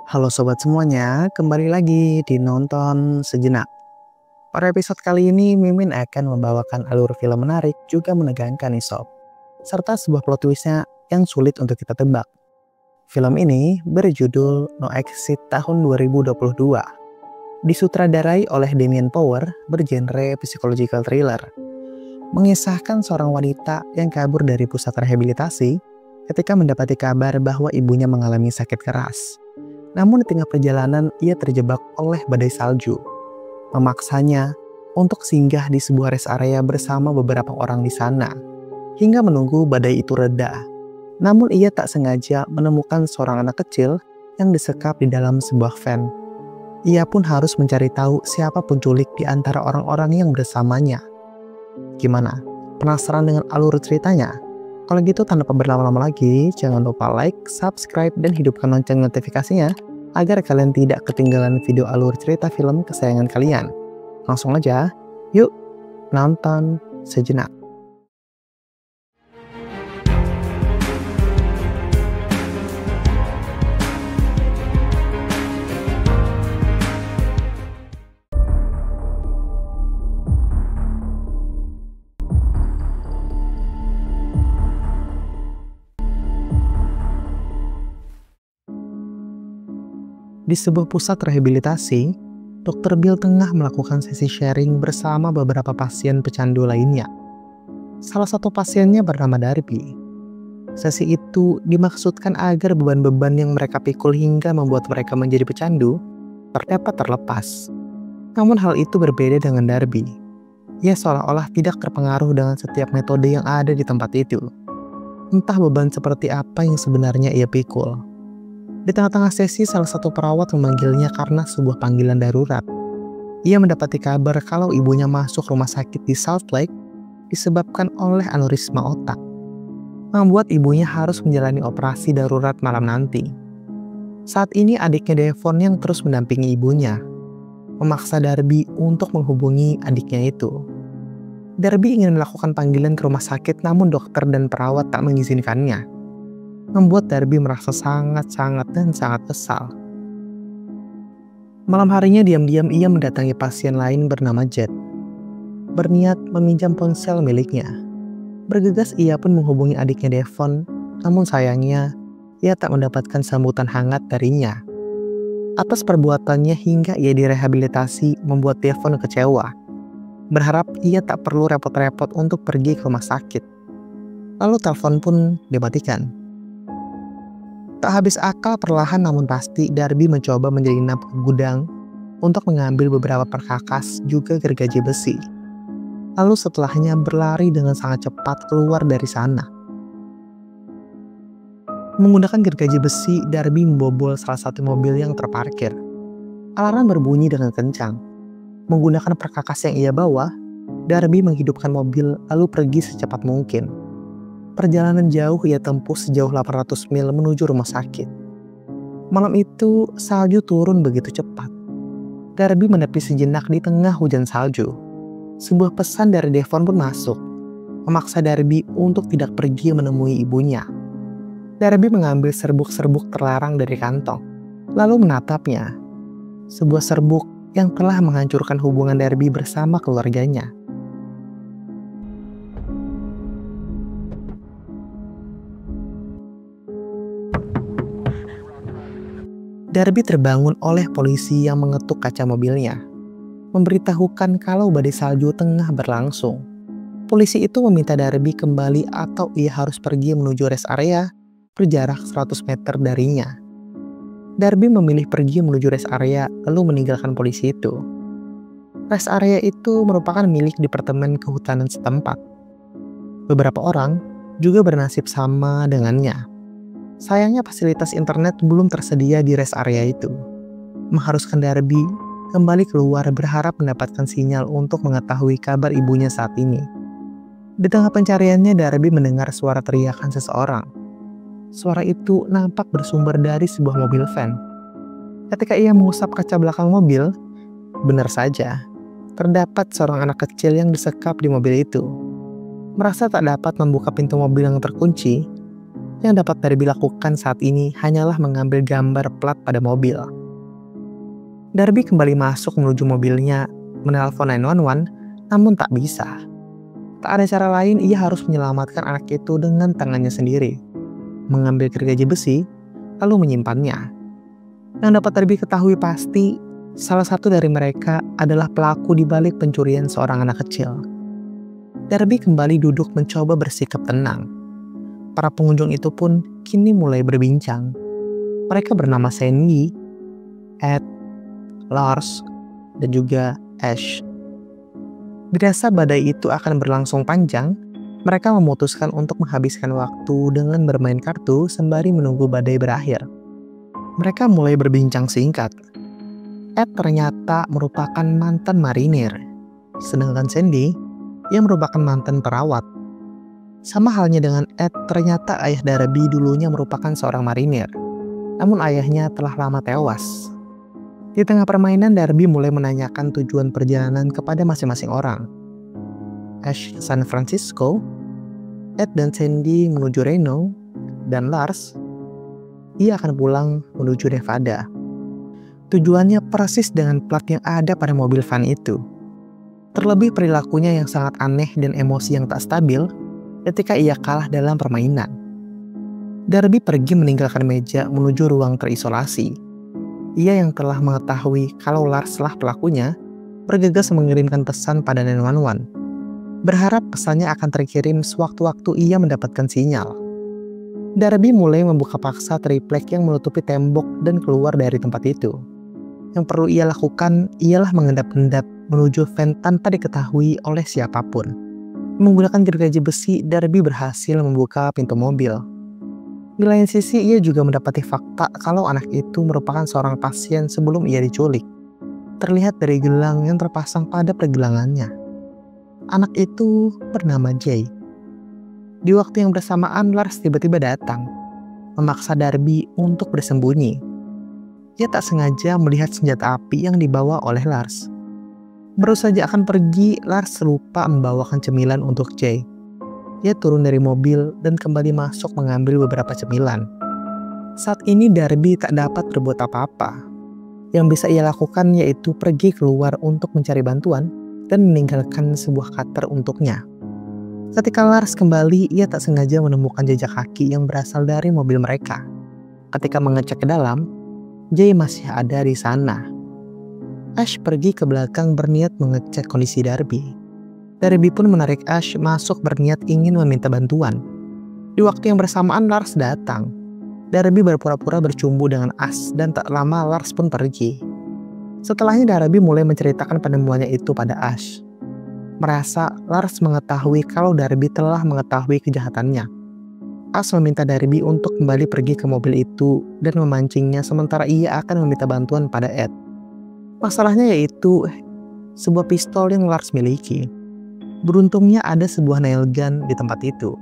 Halo sobat semuanya, kembali lagi di Nonton Sejenak. Pada episode kali ini, Mimin akan membawakan alur film menarik juga menegangkan nih sob, serta sebuah plot twistnya yang sulit untuk kita tebak. Film ini berjudul No Exit tahun 2022. Disutradarai oleh Damien Power, bergenre psychological thriller. Mengisahkan seorang wanita yang kabur dari pusat rehabilitasi ketika mendapati kabar bahwa ibunya mengalami sakit keras. Namun di tengah perjalanan ia terjebak oleh badai salju, memaksanya untuk singgah di sebuah rest area bersama beberapa orang di sana, hingga menunggu badai itu reda. Namun ia tak sengaja menemukan seorang anak kecil yang disekap di dalam sebuah van. Ia pun harus mencari tahu siapa penculik di antara orang-orang yang bersamanya. Gimana? Penasaran dengan alur ceritanya? Kalau gitu tanpa berlama-lama lagi, jangan lupa like, subscribe, dan hidupkan lonceng notifikasinya agar kalian tidak ketinggalan video alur cerita film kesayangan kalian. Langsung aja, yuk nonton sejenak. Di sebuah pusat rehabilitasi, Dr. Bill tengah melakukan sesi sharing bersama beberapa pasien pecandu lainnya. Salah satu pasiennya bernama Darby. Sesi itu dimaksudkan agar beban-beban yang mereka pikul hingga membuat mereka menjadi pecandu dapat terlepas. Namun hal itu berbeda dengan Darby. Ia seolah-olah tidak terpengaruh dengan setiap metode yang ada di tempat itu. Entah beban seperti apa yang sebenarnya ia pikul. Di tengah-tengah sesi, salah satu perawat memanggilnya karena sebuah panggilan darurat. Ia mendapati kabar kalau ibunya masuk rumah sakit di Salt Lake disebabkan oleh aneurisma otak, membuat ibunya harus menjalani operasi darurat malam nanti. Saat ini adiknya Devon yang terus mendampingi ibunya, memaksa Darby untuk menghubungi adiknya itu. Darby ingin melakukan panggilan ke rumah sakit, namun dokter dan perawat tak mengizinkannya, membuat Darby merasa sangat kesal. Malam harinya diam-diam ia mendatangi pasien lain bernama Jet, berniat meminjam ponsel miliknya. Bergegas ia pun menghubungi adiknya Devon, namun sayangnya ia tak mendapatkan sambutan hangat darinya. Atas perbuatannya hingga ia direhabilitasi membuat Devon kecewa, berharap ia tak perlu repot-repot untuk pergi ke rumah sakit. Lalu telepon pun dimatikan. Tak habis akal, perlahan namun pasti Darby mencoba menyelinap ke gudang untuk mengambil beberapa perkakas juga gergaji besi. Lalu setelahnya berlari dengan sangat cepat keluar dari sana. Menggunakan gergaji besi, Darby membobol salah satu mobil yang terparkir. Alarm berbunyi dengan kencang. Menggunakan perkakas yang ia bawa, Darby menghidupkan mobil lalu pergi secepat mungkin. Perjalanan jauh ia tempuh sejauh 800 mil menuju rumah sakit. Malam itu salju turun begitu cepat. Darby menepi sejenak di tengah hujan salju. Sebuah pesan dari Devon pun masuk, memaksa Darby untuk tidak pergi menemui ibunya. Darby mengambil serbuk-serbuk terlarang dari kantong, lalu menatapnya. Sebuah serbuk yang telah menghancurkan hubungan Darby bersama keluarganya. Darby terbangun oleh polisi yang mengetuk kaca mobilnya, memberitahukan kalau badai salju tengah berlangsung. Polisi itu meminta Darby kembali atau ia harus pergi menuju rest area berjarak 100 meter darinya. Darby memilih pergi menuju rest area lalu meninggalkan polisi itu. Rest area itu merupakan milik Departemen Kehutanan setempat. Beberapa orang juga bernasib sama dengannya. Sayangnya fasilitas internet belum tersedia di rest area itu, mengharuskan Darby kembali keluar berharap mendapatkan sinyal untuk mengetahui kabar ibunya saat ini. Di tengah pencariannya, Darby mendengar suara teriakan seseorang. Suara itu nampak bersumber dari sebuah mobil van. Ketika ia mengusap kaca belakang mobil, benar saja, terdapat seorang anak kecil yang disekap di mobil itu. Merasa tak dapat membuka pintu mobil yang terkunci, Yang dapat Darby lakukan saat ini hanyalah mengambil gambar plat pada mobil. Darby kembali masuk menuju mobilnya, menelpon 911, namun tak bisa. Tak ada cara lain, ia harus menyelamatkan anak itu dengan tangannya sendiri. Mengambil gergaji besi, lalu menyimpannya. Yang dapat Darby ketahui pasti, salah satu dari mereka adalah pelaku di balik pencurian seorang anak kecil. Darby kembali duduk mencoba bersikap tenang. Para pengunjung itu pun kini mulai berbincang. Mereka bernama Sandy, Ed, Lars, dan juga Ash. Dirasa badai itu akan berlangsung panjang, mereka memutuskan untuk menghabiskan waktu dengan bermain kartu sembari menunggu badai berakhir. Mereka mulai berbincang singkat. Ed ternyata merupakan mantan marinir, sedangkan Sandy, ia merupakan mantan perawat. Sama halnya dengan Ed, ternyata ayah Darby dulunya merupakan seorang marinir. Namun ayahnya telah lama tewas. Di tengah permainan, Darby mulai menanyakan tujuan perjalanan kepada masing-masing orang. Ash ke San Francisco, Ed dan Sandy menuju Reno, dan Lars, ia akan pulang menuju Nevada. Tujuannya persis dengan plat yang ada pada mobil van itu. Terlebih perilakunya yang sangat aneh dan emosi yang tak stabil ketika ia kalah dalam permainan. Darby pergi meninggalkan meja menuju ruang terisolasi. Ia yang telah mengetahui kalau Lars lah pelakunya, bergegas mengirimkan pesan pada 911. Berharap pesannya akan terkirim sewaktu-waktu ia mendapatkan sinyal. Darby mulai membuka paksa triplek yang menutupi tembok dan keluar dari tempat itu. Yang perlu ia lakukan ialah mengendap-endap menuju van tanpa diketahui oleh siapapun. Menggunakan gergaji besi, Darby berhasil membuka pintu mobil. Di lain sisi, ia juga mendapati fakta kalau anak itu merupakan seorang pasien sebelum ia diculik. Terlihat dari gelang yang terpasang pada pergelangannya. Anak itu bernama Jay. Di waktu yang bersamaan, Lars tiba-tiba datang, memaksa Darby untuk bersembunyi. Ia tak sengaja melihat senjata api yang dibawa oleh Lars. Baru saja akan pergi, Lars lupa membawakan cemilan untuk Jay. Ia turun dari mobil dan kembali masuk mengambil beberapa cemilan. Saat ini Darby tak dapat berbuat apa-apa. Yang bisa ia lakukan yaitu pergi keluar untuk mencari bantuan dan meninggalkan sebuah cutter untuknya. Ketika Lars kembali, ia tak sengaja menemukan jejak kaki yang berasal dari mobil mereka. Ketika mengecek ke dalam, Jay masih ada di sana. Ash pergi ke belakang berniat mengecek kondisi Darby. Darby pun menarik Ash masuk berniat ingin meminta bantuan. Di waktu yang bersamaan Lars datang. Darby berpura-pura bercumbu dengan Ash dan tak lama Lars pun pergi. Setelahnya Darby mulai menceritakan penemuannya itu pada Ash. Merasa Lars mengetahui kalau Darby telah mengetahui kejahatannya. Ash meminta Darby untuk kembali pergi ke mobil itu dan memancingnya sementara ia akan meminta bantuan pada Ed. Masalahnya yaitu sebuah pistol yang Lars miliki. Beruntungnya ada sebuah nail gun di tempat itu.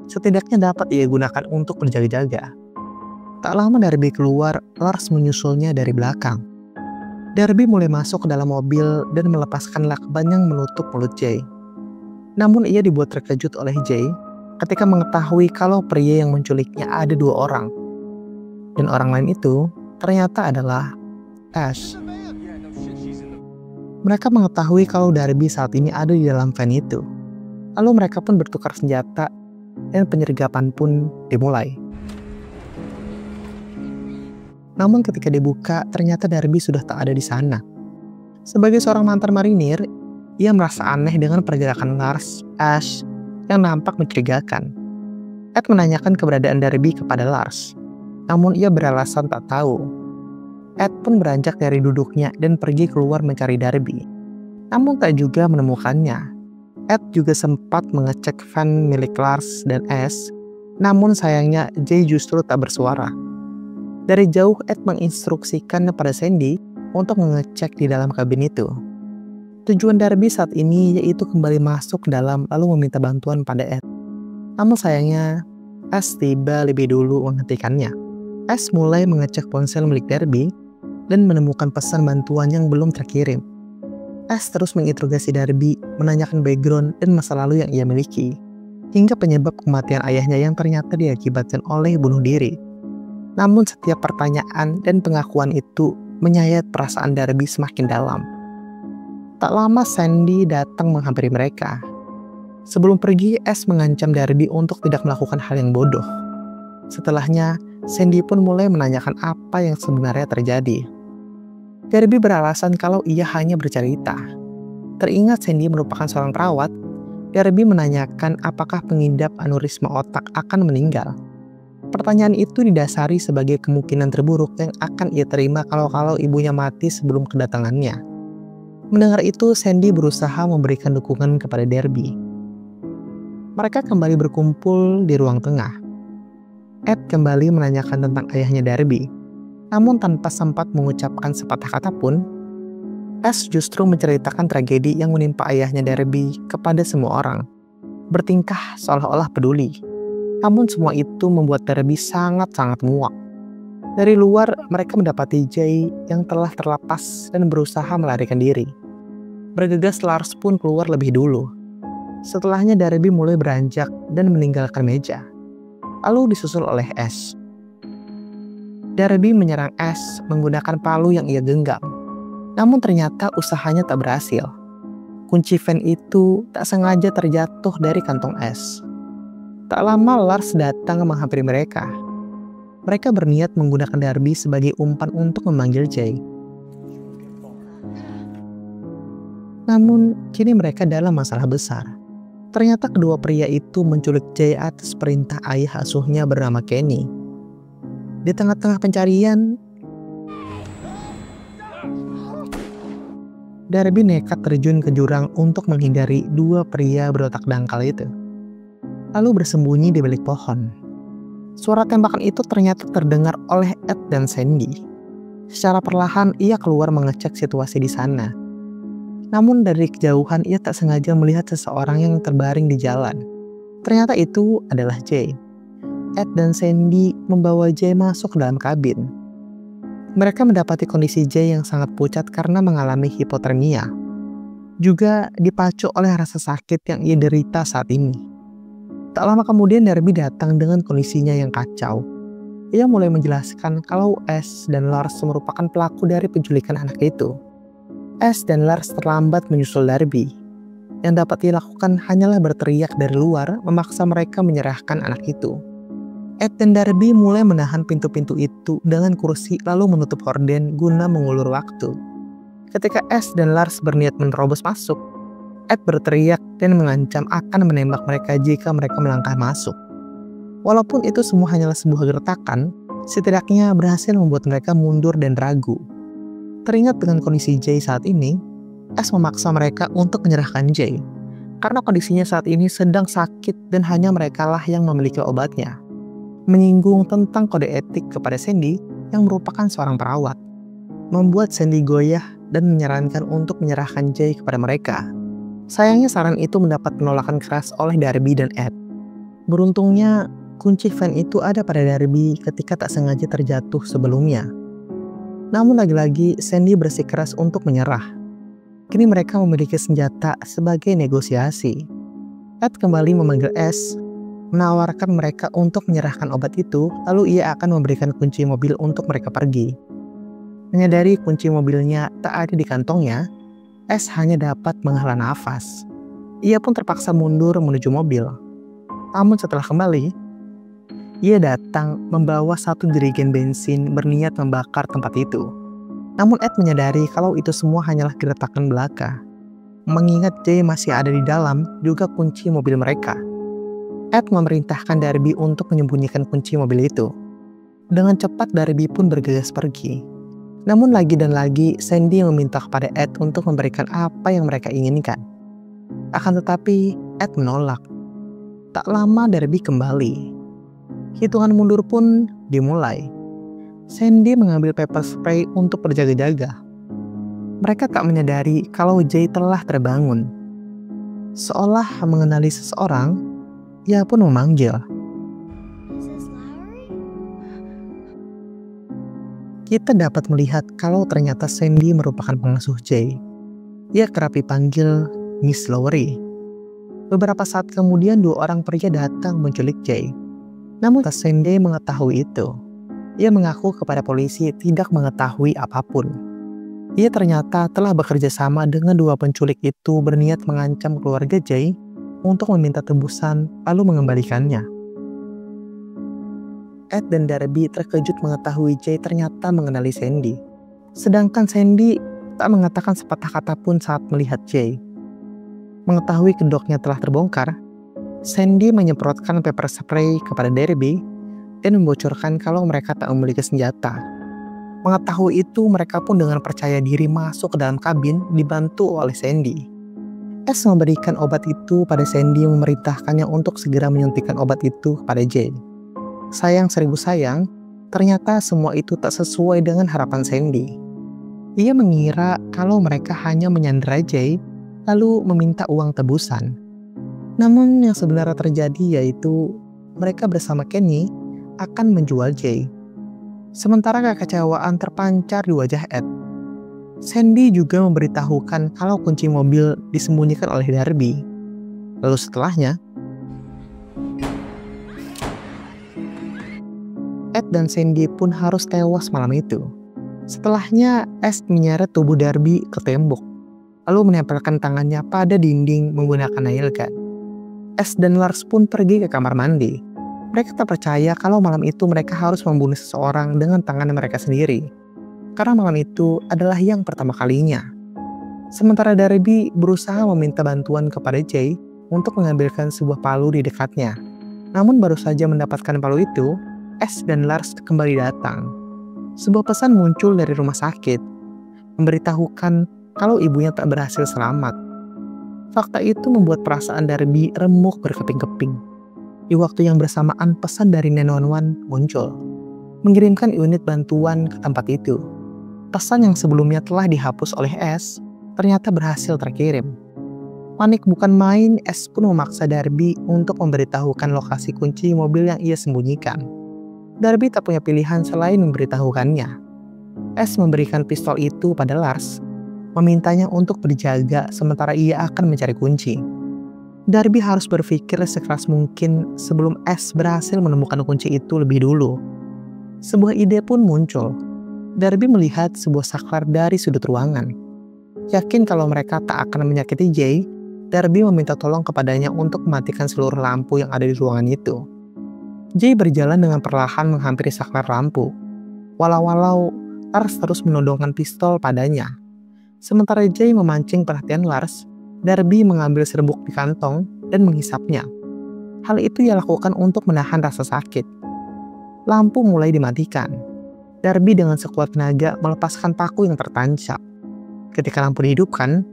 Setidaknya dapat ia gunakan untuk berjaga-jaga. Tak lama Darby keluar, Lars menyusulnya dari belakang. Darby mulai masuk ke dalam mobil dan melepaskan lakban yang menutup mulut Jay. Namun ia dibuat terkejut oleh Jay ketika mengetahui kalau pria yang menculiknya ada 2 orang. Dan orang lain itu ternyata adalah Ash. Mereka mengetahui kalau Darby saat ini ada di dalam van itu. Lalu mereka pun bertukar senjata dan penyergapan pun dimulai. Namun ketika dibuka, ternyata Darby sudah tak ada di sana. Sebagai seorang mantan marinir, ia merasa aneh dengan pergerakan Lars, Ash, yang nampak mencurigakan. Ed menanyakan keberadaan Darby kepada Lars, namun ia beralasan tak tahu. Ed pun beranjak dari duduknya dan pergi keluar mencari Darby. Namun tak juga menemukannya. Ed juga sempat mengecek van milik Lars dan Ash, namun sayangnya Jay justru tak bersuara. Dari jauh Ed menginstruksikan kepada Sandy untuk mengecek di dalam kabin itu. Tujuan Darby saat ini yaitu kembali masuk ke dalam lalu meminta bantuan pada Ed. Namun sayangnya Ash tiba lebih dulu menghentikannya. Ash mulai mengecek ponsel milik Darby dan menemukan pesan bantuan yang belum terkirim. Ash terus menginterogasi Darby, menanyakan background dan masa lalu yang ia miliki. hingga penyebab kematian ayahnya yang ternyata diakibatkan oleh bunuh diri. Namun setiap pertanyaan dan pengakuan itu menyayat perasaan Darby semakin dalam. Tak lama Sandy datang menghampiri mereka. Sebelum pergi, Ash mengancam Darby untuk tidak melakukan hal yang bodoh. Setelahnya, Sandy pun mulai menanyakan apa yang sebenarnya terjadi. Darby beralasan kalau ia hanya bercerita. Teringat Sandy merupakan seorang perawat, Darby menanyakan apakah pengidap aneurisma otak akan meninggal. Pertanyaan itu didasari sebagai kemungkinan terburuk yang akan ia terima kalau ibunya mati sebelum kedatangannya. Mendengar itu, Sandy berusaha memberikan dukungan kepada Darby. Mereka kembali berkumpul di ruang tengah. Ed kembali menanyakan tentang ayahnya Darby. Namun tanpa sempat mengucapkan sepatah kata pun, Ash justru menceritakan tragedi yang menimpa ayahnya Darby kepada semua orang, bertingkah seolah-olah peduli. Namun semua itu membuat Darby sangat-sangat muak. Dari luar, mereka mendapati Jay yang telah terlepas dan berusaha melarikan diri. Bergegas, Lars pun keluar lebih dulu. Setelahnya Darby mulai beranjak dan meninggalkan meja, lalu disusul oleh Ash. Darby menyerang Ash menggunakan palu yang ia genggam. Namun ternyata usahanya tak berhasil. Kunci van itu tak sengaja terjatuh dari kantong Ash. Tak lama Lars datang menghampiri mereka. Mereka berniat menggunakan Darby sebagai umpan untuk memanggil Jay. Namun kini mereka dalam masalah besar. Ternyata kedua pria itu menculik Jay atas perintah ayah asuhnya bernama Kenny. Di tengah-tengah pencarian, Darby nekat terjun ke jurang untuk menghindari dua pria berotak dangkal itu, lalu bersembunyi di balik pohon. Suara tembakan itu ternyata terdengar oleh Ed dan Sandy. Secara perlahan ia keluar mengecek situasi di sana. Namun dari kejauhan ia tak sengaja melihat seseorang yang terbaring di jalan. Ternyata itu adalah Jay. Ed dan Sandy membawa Jay masuk ke dalam kabin. Mereka mendapati kondisi Jay yang sangat pucat karena mengalami hipotermia. Juga dipacu oleh rasa sakit yang ia derita saat ini. Tak lama kemudian Darby datang dengan kondisinya yang kacau. Ia mulai menjelaskan kalau Ash dan Lars merupakan pelaku dari penculikan anak itu. Ash dan Lars terlambat menyusul Darby. Yang dapat dilakukan hanyalah berteriak dari luar memaksa mereka menyerahkan anak itu. Ed dan Darby mulai menahan pintu-pintu itu dengan kursi lalu menutup horden guna mengulur waktu. Ketika Ash dan Lars berniat menerobos masuk, Ed berteriak dan mengancam akan menembak mereka jika mereka melangkah masuk. Walaupun itu semua hanyalah sebuah gertakan, setidaknya berhasil membuat mereka mundur dan ragu. Teringat dengan kondisi Jay saat ini, Ash memaksa mereka untuk menyerahkan Jay, karena kondisinya saat ini sedang sakit dan hanya merekalah yang memiliki obatnya. Menyinggung tentang kode etik kepada Sandy yang merupakan seorang perawat, membuat Sandy goyah dan menyarankan untuk menyerahkan Jay kepada mereka. Sayangnya saran itu mendapat penolakan keras oleh Darby dan Ed. Beruntungnya, kunci van itu ada pada Darby ketika tak sengaja terjatuh sebelumnya. Namun lagi-lagi Sandy bersikeras untuk menyerah. Kini mereka memiliki senjata sebagai negosiasi. Ed kembali memanggil Ash, menawarkan mereka untuk menyerahkan obat itu, lalu ia akan memberikan kunci mobil untuk mereka pergi. Menyadari kunci mobilnya tak ada di kantongnya, Ash hanya dapat menghela nafas. Ia pun terpaksa mundur menuju mobil. Namun setelah kembali, ia datang membawa satu jerigen bensin berniat membakar tempat itu. Namun Ed menyadari kalau itu semua hanyalah gertakan belaka. Mengingat Jay masih ada di dalam, juga kunci mobil mereka. Ed memerintahkan Darby untuk menyembunyikan kunci mobil itu. Dengan cepat Darby pun bergegas pergi. Namun lagi dan lagi Sandy meminta kepada Ed untuk memberikan apa yang mereka inginkan. Akan tetapi Ed menolak. Tak lama Darby kembali. Hitungan mundur pun dimulai. Sandy mengambil pepper spray untuk berjaga-jaga. Mereka tak menyadari kalau Jay telah terbangun. Seolah mengenali seseorang, ia pun memanggil. Kita dapat melihat kalau ternyata Sandy merupakan pengasuh Jay. Ia kerap dipanggil Miss Lowry. Beberapa saat kemudian 2 orang pria datang menculik Jay. Namun Sandy mengetahui itu. Ia mengaku kepada polisi tidak mengetahui apapun. Ia ternyata telah bekerja sama dengan 2 penculik itu berniat mengancam keluarga Jay untuk meminta tebusan lalu mengembalikannya. Ed dan Darby terkejut mengetahui Jay ternyata mengenali Sandy. Sedangkan Sandy tak mengatakan sepatah kata pun saat melihat Jay. Mengetahui kedoknya telah terbongkar, Sandy menyemprotkan pepper spray kepada Darby dan membocorkan kalau mereka tak memiliki senjata. Mengetahui itu, mereka pun dengan percaya diri masuk ke dalam kabin dibantu oleh Sandy. S memberikan obat itu pada Sandy yang memerintahkannya untuk segera menyuntikkan obat itu kepada Jay. Sayang seribu sayang, ternyata semua itu tak sesuai dengan harapan Sandy. Ia mengira kalau mereka hanya menyandera Jay lalu meminta uang tebusan. Namun yang sebenarnya terjadi yaitu mereka bersama Kenny akan menjual Jay. Sementara kekecewaan terpancar di wajah Ed. Sandy juga memberitahukan kalau kunci mobil disembunyikan oleh Darby. Lalu setelahnya, Ed dan Sandy pun harus tewas malam itu. Setelahnya, S menyeret tubuh Darby ke tembok, lalu menempelkan tangannya pada dinding menggunakan nail gun. S dan Lars pun pergi ke kamar mandi. Mereka tak percaya kalau malam itu mereka harus membunuh seseorang dengan tangan mereka sendiri. Karena malam itu adalah yang pertama kalinya. Sementara Darby berusaha meminta bantuan kepada Jay untuk mengambilkan sebuah palu di dekatnya. Namun baru saja mendapatkan palu itu, S dan Lars kembali datang. Sebuah pesan muncul dari rumah sakit, memberitahukan kalau ibunya tak berhasil selamat. Fakta itu membuat perasaan Darby remuk berkeping-keping. Di waktu yang bersamaan, pesan dari 911 muncul, mengirimkan unit bantuan ke tempat itu. Pesan yang sebelumnya telah dihapus oleh S, ternyata berhasil terkirim. Panik bukan main, S pun memaksa Darby untuk memberitahukan lokasi kunci mobil yang ia sembunyikan. Darby tak punya pilihan selain memberitahukannya. S memberikan pistol itu pada Lars, memintanya untuk berjaga sementara ia akan mencari kunci. Darby harus berpikir sekeras mungkin sebelum S berhasil menemukan kunci itu lebih dulu. Sebuah ide pun muncul. Darby melihat sebuah saklar dari sudut ruangan. Yakin kalau mereka tak akan menyakiti Jay, Darby meminta tolong kepadanya untuk mematikan seluruh lampu yang ada di ruangan itu. Jay berjalan dengan perlahan menghampiri saklar lampu. Walau-walau Lars terus menodongkan pistol padanya. Sementara Jay memancing perhatian Lars, Darby mengambil serbuk di kantong dan menghisapnya. Hal itu ia lakukan untuk menahan rasa sakit. Lampu mulai dimatikan. Darby dengan sekuat tenaga melepaskan paku yang tertancap. Ketika lampu dihidupkan,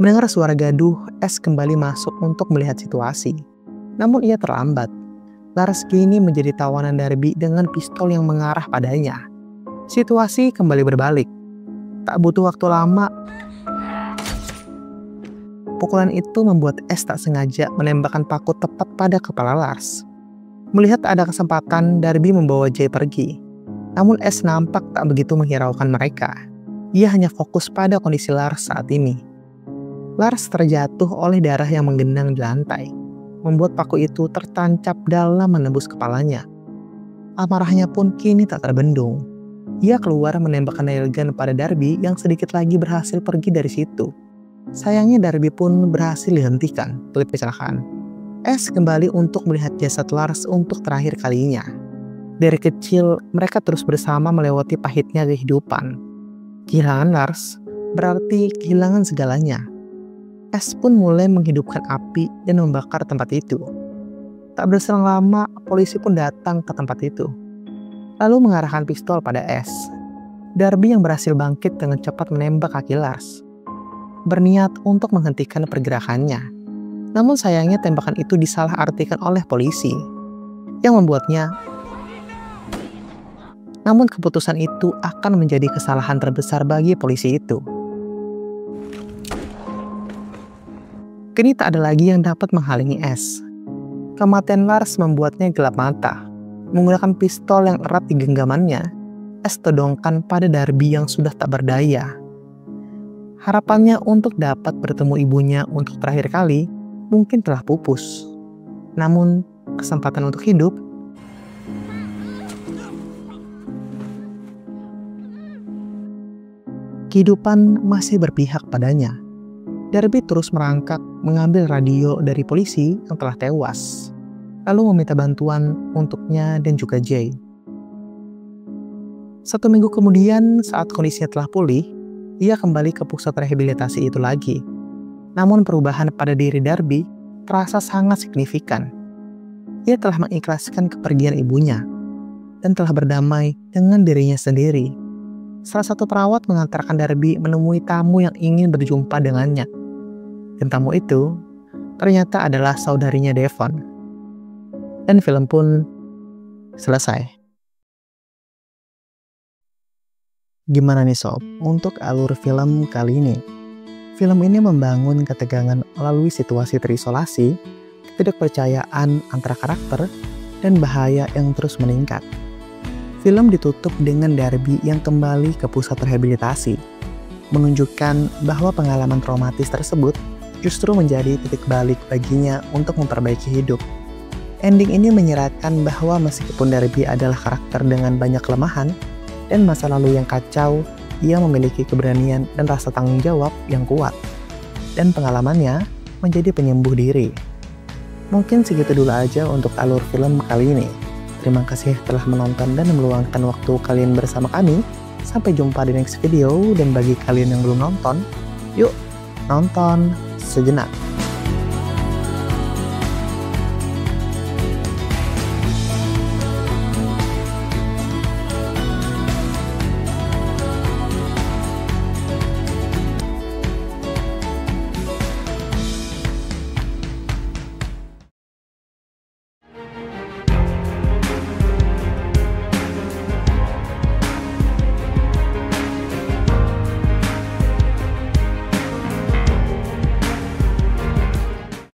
mendengar suara gaduh, S kembali masuk untuk melihat situasi. Namun ia terlambat. Lars kini menjadi tawanan Darby dengan pistol yang mengarah padanya. Situasi kembali berbalik. Tak butuh waktu lama, pukulan itu membuat S tak sengaja menembakkan paku tepat pada kepala Lars. Melihat ada kesempatan, Darby membawa Jay pergi. Namun S nampak tak begitu menghiraukan mereka. Ia hanya fokus pada kondisi Lars saat ini. Lars terjatuh oleh darah yang menggenang di lantai, membuat paku itu tertancap dalam menembus kepalanya. Amarahnya pun kini tak terbendung. Ia keluar menembakkan nail gun pada Darby yang sedikit lagi berhasil pergi dari situ. Sayangnya Darby pun berhasil dihentikan oleh kecelakaan. S kembali untuk melihat jasad Lars untuk terakhir kalinya. Dari kecil, mereka terus bersama melewati pahitnya kehidupan. Kehilangan Lars berarti kehilangan segalanya. S pun mulai menghidupkan api dan membakar tempat itu. Tak berselang lama, polisi pun datang ke tempat itu, lalu mengarahkan pistol pada S. Darby yang berhasil bangkit dengan cepat menembak kaki Lars, berniat untuk menghentikan pergerakannya. Namun sayangnya tembakan itu disalahartikan oleh polisi, yang membuatnya. Namun keputusan itu akan menjadi kesalahan terbesar bagi polisi itu. Kini tak ada lagi yang dapat menghalangi S. Kematian Lars membuatnya gelap mata. Menggunakan pistol yang erat di genggamannya, S todongkan pada Darby yang sudah tak berdaya. Harapannya untuk dapat bertemu ibunya untuk terakhir kali mungkin telah pupus. Namun, kesempatan untuk hidup kehidupan masih berpihak padanya. Darby terus merangkak mengambil radio dari polisi yang telah tewas, lalu meminta bantuan untuknya dan juga Jay. 1 minggu kemudian, saat kondisinya telah pulih, ia kembali ke pusat rehabilitasi itu lagi. Namun perubahan pada diri Darby terasa sangat signifikan. Ia telah mengikhlaskan kepergian ibunya dan telah berdamai dengan dirinya sendiri. Salah satu perawat mengantarkan Darby menemui tamu yang ingin berjumpa dengannya. Dan tamu itu ternyata adalah saudarinya Devon. Dan film pun selesai. Gimana nih sob, untuk alur film kali ini? Film ini membangun ketegangan melalui situasi terisolasi, ketidakpercayaan antara karakter, dan bahaya yang terus meningkat. Film ditutup dengan Darby yang kembali ke pusat rehabilitasi, menunjukkan bahwa pengalaman traumatis tersebut justru menjadi titik balik baginya untuk memperbaiki hidup. Ending ini menyeratkan bahwa meskipun Darby adalah karakter dengan banyak kelemahan dan masa lalu yang kacau, ia memiliki keberanian dan rasa tanggung jawab yang kuat. Dan pengalamannya menjadi penyembuh diri. Mungkin segitu dulu aja untuk alur film kali ini. Terima kasih telah menonton dan meluangkan waktu kalian bersama kami. Sampai jumpa di next video, dan bagi kalian yang belum nonton, yuk nonton sejenak.